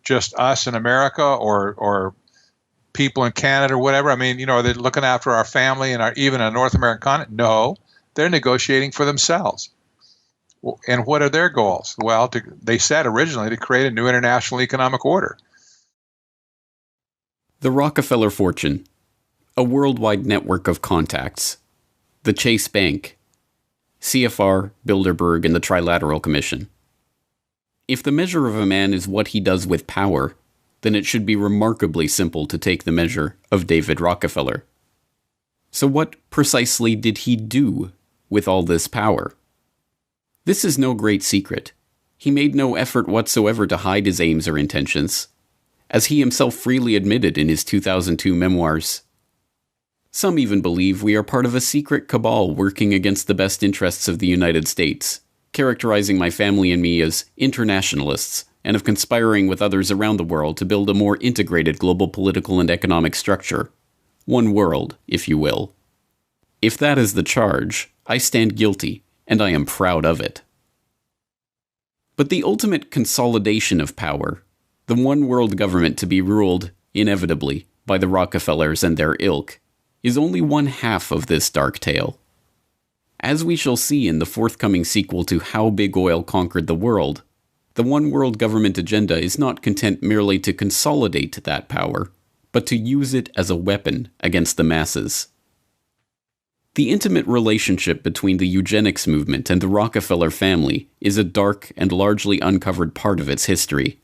just us in America or people in Canada or whatever? I mean, are they looking after our family and even a North American continent? No, they're negotiating for themselves. And what are their goals? Well, they said originally to create a new international economic order. The Rockefeller fortune, a worldwide network of contacts, the Chase Bank, CFR, Bilderberg, and the Trilateral Commission. If the measure of a man is what he does with power, then it should be remarkably simple to take the measure of David Rockefeller. So what precisely did he do with all this power? This is no great secret. He made no effort whatsoever to hide his aims or intentions, as he himself freely admitted in his 2002 memoirs. Some even believe we are part of a secret cabal working against the best interests of the United States, characterizing my family and me as internationalists, and of conspiring with others around the world to build a more integrated global political and economic structure. One world, if you will. If that is the charge, I stand guilty, and I am proud of it. But the ultimate consolidation of power, the one world government to be ruled, inevitably, by the Rockefellers and their ilk, is only one half of this dark tale. As we shall see in the forthcoming sequel to How Big Oil Conquered the World, the one world government agenda is not content merely to consolidate that power, but to use it as a weapon against the masses. The intimate relationship between the eugenics movement and the Rockefeller family is a dark and largely uncovered part of its history,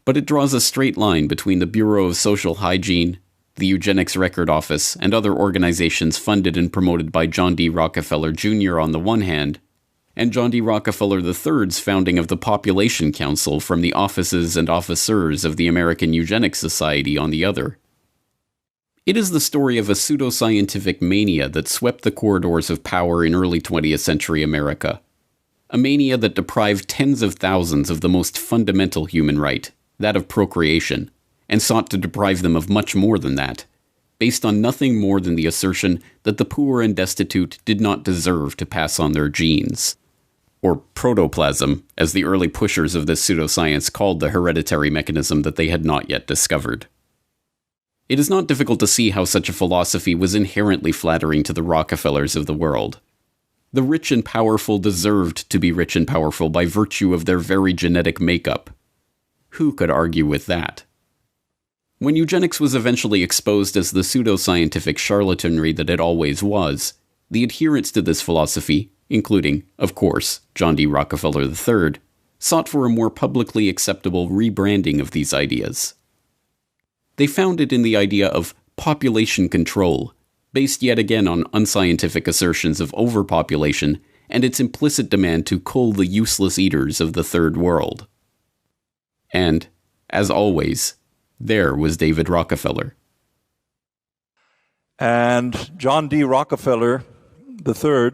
but it draws a straight line between the Bureau of Social Hygiene, the Eugenics Record Office, and other organizations funded and promoted by John D. Rockefeller Jr. on the one hand, and John D. Rockefeller III's founding of the Population Council from the offices and officers of the American Eugenics Society on the other. It is the story of a pseudoscientific mania that swept the corridors of power in early 20th century America. A mania that deprived tens of thousands of the most fundamental human right, that of procreation, and sought to deprive them of much more than that, based on nothing more than the assertion that the poor and destitute did not deserve to pass on their genes. Or protoplasm, as the early pushers of this pseudoscience called the hereditary mechanism that they had not yet discovered. It is not difficult to see how such a philosophy was inherently flattering to the Rockefellers of the world. The rich and powerful deserved to be rich and powerful by virtue of their very genetic makeup. Who could argue with that? When eugenics was eventually exposed as the pseudoscientific charlatanry that it always was, the adherents to this philosophy, including, of course, John D. Rockefeller III, sought for a more publicly acceptable rebranding of these ideas. They found it in the idea of population control, based yet again on unscientific assertions of overpopulation and its implicit demand to cull the useless eaters of the Third World. And, as always, there was David Rockefeller. And John D. Rockefeller III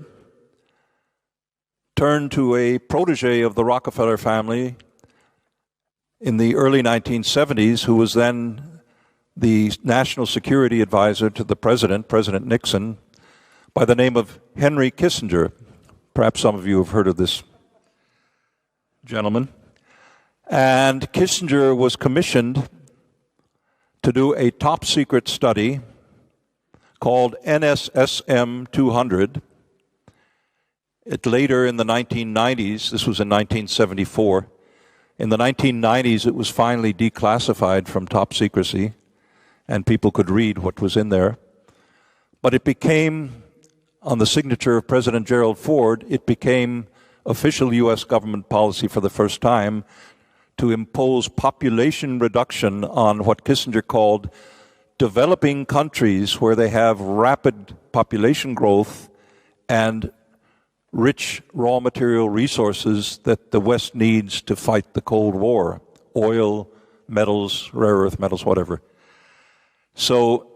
turned to a protege of the Rockefeller family in the early 1970s, who was then the national security advisor to the president, President Nixon, by the name of Henry Kissinger. Perhaps some of you have heard of this gentleman. And Kissinger was commissioned to do a top-secret study called NSSM 200. Later in the 1990s, this was in 1974, in the 1990s it was finally declassified from top secrecy, and people could read what was in there. But it became, on the signature of President Gerald Ford, it became official U.S. government policy for the first time to impose population reduction on what Kissinger called developing countries where they have rapid population growth and rich raw material resources that the West needs to fight the Cold War, oil, metals, rare earth metals, whatever. So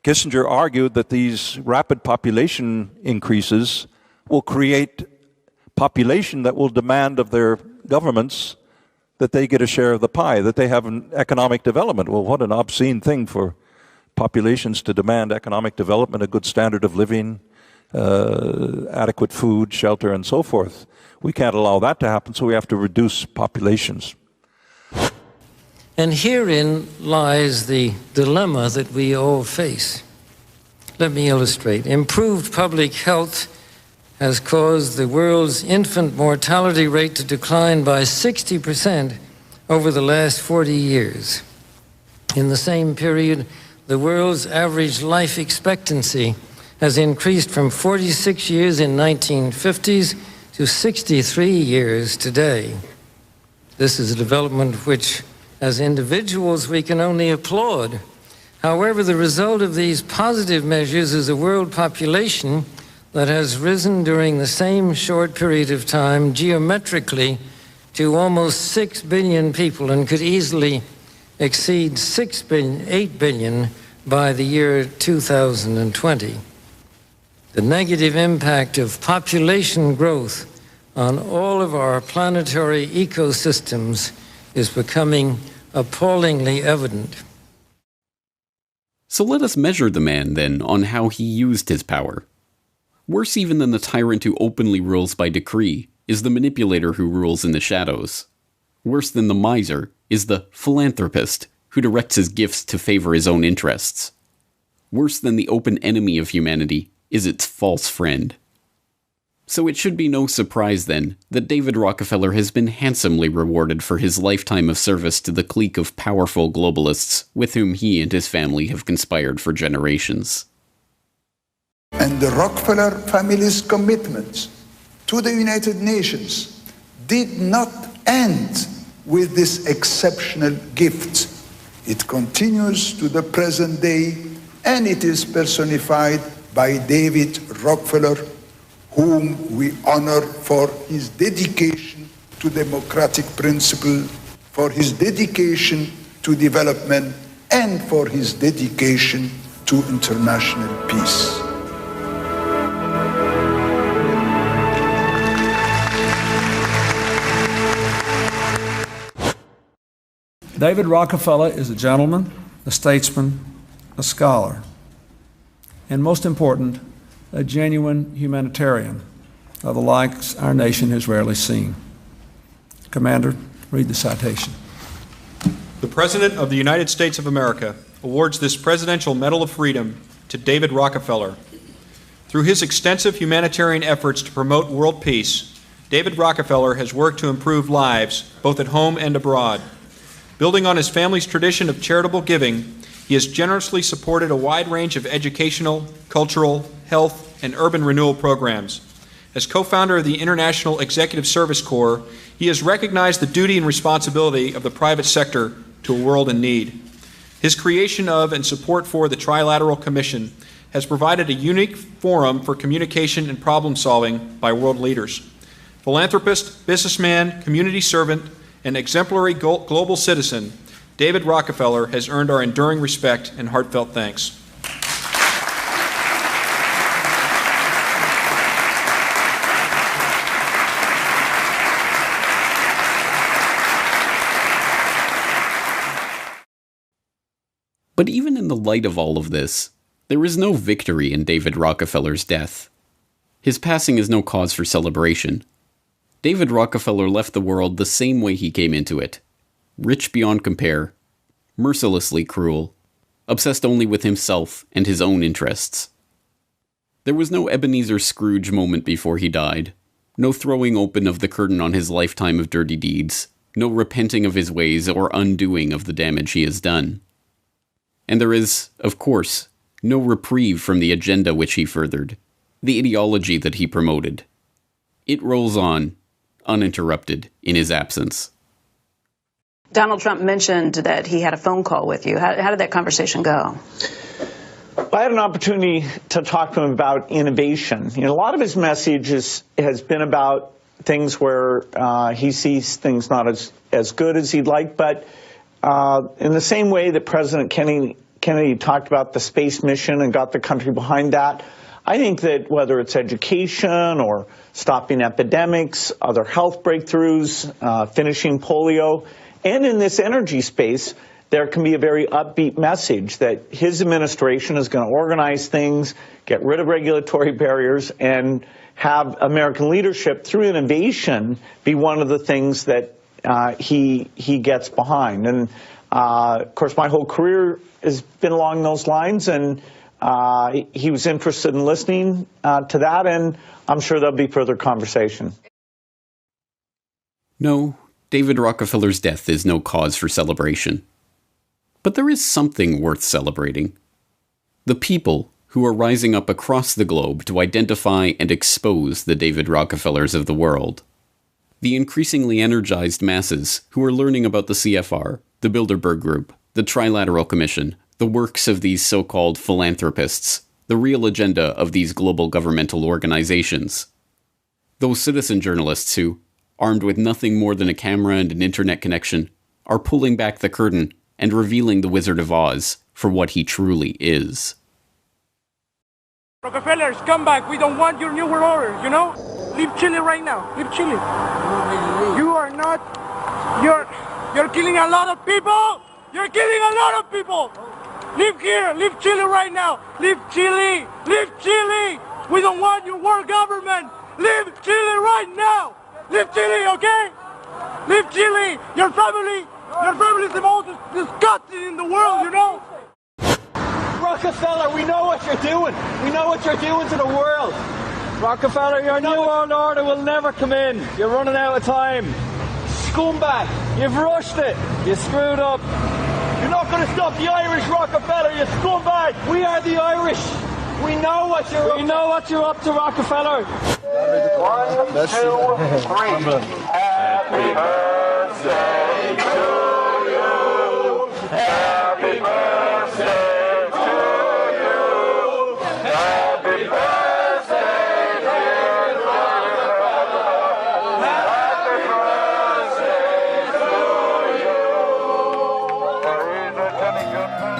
Kissinger argued that these rapid population increases will create population that will demand of their governments that they get a share of the pie, that they have an economic development. Well, what an obscene thing for populations to demand economic development, a good standard of living, adequate food, shelter, and so forth. We can't allow that to happen, so we have to reduce populations. And herein lies the dilemma that we all face. Let me illustrate. Improved public health has caused the world's infant mortality rate to decline by 60% over the last 40 years. In the same period, the world's average life expectancy has increased from 46 years in 1950s to 63 years today. This is a development which, as individuals, we can only applaud. However, the result of these positive measures is a world population that has risen during the same short period of time geometrically to almost 6 billion people and could easily exceed 8 billion by the year 2020. The negative impact of population growth on all of our planetary ecosystems is becoming appallingly evident. So let us measure the man, then, on how he used his power. Worse even than the tyrant who openly rules by decree is the manipulator who rules in the shadows. Worse than the miser is the philanthropist who directs his gifts to favor his own interests. Worse than the open enemy of humanity is its false friend. So it should be no surprise, then, that David Rockefeller has been handsomely rewarded for his lifetime of service to the clique of powerful globalists with whom he and his family have conspired for generations. And the Rockefeller family's commitments to the United Nations did not end with this exceptional gift. It continues to the present day, and it is personified by David Rockefeller, whom we honor for his dedication to democratic principle, for his dedication to development, and for his dedication to international peace. David Rockefeller is a gentleman, a statesman, a scholar, and most important, a genuine humanitarian of the likes our nation has rarely seen. Commander, read the citation. The President of the United States of America awards this Presidential Medal of Freedom to David Rockefeller. Through his extensive humanitarian efforts to promote world peace, David Rockefeller has worked to improve lives both at home and abroad. Building on his family's tradition of charitable giving, he has generously supported a wide range of educational, cultural, health, and urban renewal programs. As co-founder of the International Executive Service Corps, he has recognized the duty and responsibility of the private sector to a world in need. His creation of and support for the Trilateral Commission has provided a unique forum for communication and problem solving by world leaders. Philanthropist, businessman, community servant, and exemplary global citizen, David Rockefeller has earned our enduring respect and heartfelt thanks. But even in the light of all of this, there is no victory in David Rockefeller's death. His passing is no cause for celebration. David Rockefeller left the world the same way he came into it. Rich beyond compare, mercilessly cruel, obsessed only with himself and his own interests. There was no Ebenezer Scrooge moment before he died, no throwing open of the curtain on his lifetime of dirty deeds, no repenting of his ways or undoing of the damage he has done. And there is, of course, no reprieve from the agenda which he furthered, the ideology that he promoted. It rolls on, uninterrupted, in his absence. Donald Trump mentioned that he had a phone call with you. How did that conversation go? I had an opportunity to talk to him about innovation. A lot of his message has been about things where he sees things not as good as he'd like, but in the same way that President Kennedy talked about the space mission and got the country behind that, I think that whether it's education or stopping epidemics, other health breakthroughs, finishing polio, and in this energy space, there can be a very upbeat message that his administration is going to organize things, get rid of regulatory barriers, and have American leadership through innovation be one of the things that he gets behind. And of course, my whole career has been along those lines, and he was interested in listening to that, and I'm sure there'll be further conversation. No, David Rockefeller's death is no cause for celebration. But there is something worth celebrating. The people who are rising up across the globe to identify and expose the David Rockefellers of the world. The increasingly energized masses who are learning about the CFR, the Bilderberg Group, the Trilateral Commission, the works of these so-called philanthropists, the real agenda of these global governmental organizations. Those citizen journalists who, armed with nothing more than a camera and an internet connection, are pulling back the curtain and revealing the Wizard of Oz for what he truly is. Rockefellers, come back. We don't want your New World Order, you know? Leave Chile right now. Leave Chile. You are not... You're killing a lot of people! You're killing a lot of people! Leave here! Leave Chile right now! Leave Chile! Leave Chile! We don't want your world government! Leave Chile right now! Leave Chile, okay? Leave Chile! Your family is the most disgusting in the world, you know? Rockefeller, we know what you're doing. We know what you're doing to the world. Rockefeller, your New World Order will never come in. You're running out of time. Scumbag, you've rushed it. You screwed up. You're not going to stop the Irish, Rockefeller, you scumbag. We are the Irish. We know what you're up to. We know what you're up to, Rockefeller. 1, 2, 3. Happy birthday to you. Happy birthday to you. Happy birthday, dear Rockefeller. Happy birthday to you. There is a Johnny Goodman.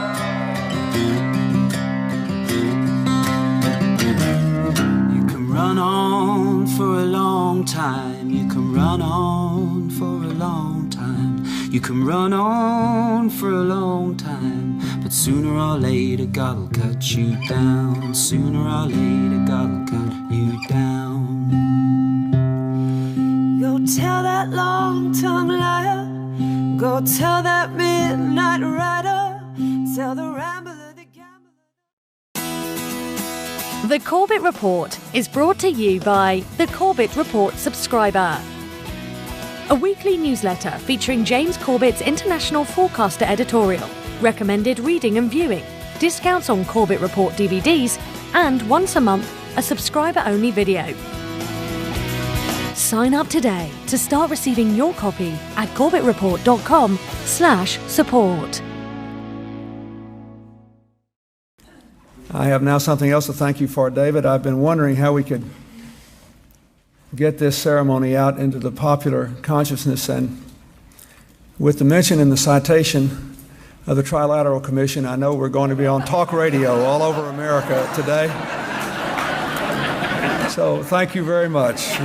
You can run on for a long time. You can run on for a long time. You can run on for a long time, but sooner or later God'll cut you down. Sooner or later God'll cut you down. Go tell that long-tongued liar. Go tell that midnight rider. Tell the rambler, the gambler. The Corbett Report is brought to you by the Corbett Report subscriber, a weekly newsletter featuring James Corbett's International Forecaster editorial, recommended reading and viewing, discounts on Corbett Report DVDs, and once a month, a subscriber-only video. Sign up today to start receiving your copy at corbettreport.com/support. I have now something else to thank you for, David. I've been wondering how we could get this ceremony out into the popular consciousness, and with the mention in the citation of the Trilateral Commission, I know we're going to be on talk radio all over America today. So thank you very much.